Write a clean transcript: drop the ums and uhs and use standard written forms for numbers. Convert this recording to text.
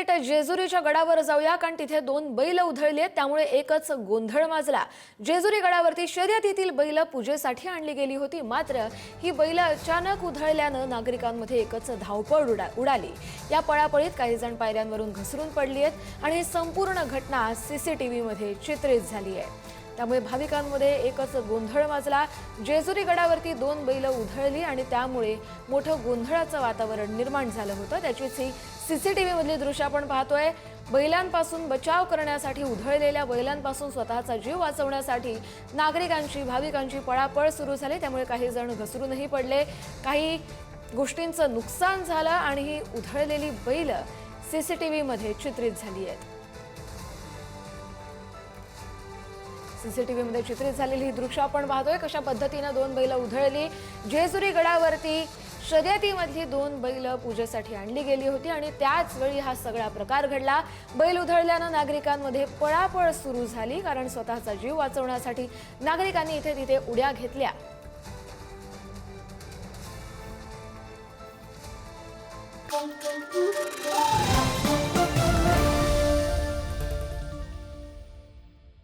थेट जेजुरीच्या गडावर जाऊया, कारण तिथे दोन बैल उधळली आहेत, त्यामुळे एकच गोंधळ माजला। जेजुरी गडावरती शर्यतीतील बैल पूजेसाठी आणली गेली होती, मात्र ही बैल अचानक उधळल्यानं नागरिकांमध्ये एकच धावपळ उडाली। या पळापळीत काही जण पायऱ्यांवरून घसरून पडली आहेत आणि संपूर्ण घटना सीसीटीव्ही मध्ये चित्रित झाली आहे। त्यामुळे भाविकांमध्ये एकच गोंधळ माजला। जेजुरी गडावरती दोन बैल उधळली आणि त्यामुळे मोठं गोंधळाचं वातावरण निर्माण झालं होतं। त्याचीच ही सीसीटीव्ही मधली दृश्य आपण पाहतोय। बैलांपासून बचाव करण्यासाठी, उधळलेल्या बैलांपासून स्वतःचा जीव वाचवण्यासाठी नागरिकांची, भाविकांची पळापळ सुरू झाली। त्यामुळे काही जण घसरूनही पडले, काही गोष्टींचं नुकसान झालं आणि ही उधळलेली बैल सीसीटीव्ही मध्ये चित्रित झाली आहेत। सीसीटीव्ही मध्ये चित्रित झालेली ही दृश्य आपण पाहतोय, कशा पद्धतीने दोन बैल उधळली। जेजुरी गडावरती शर्यतीमधली दोन बैल पूजेसाठी आणली गेली होती आणि त्याच वेळी हा सगळा प्रकार घडला। बैल उधळल्यानं नागरिकांमध्ये पळापळ सुरू झाली, कारण स्वतःचा जीव वाचवण्यासाठी नागरिकांनी इथे तिथे उड्या घेतल्या।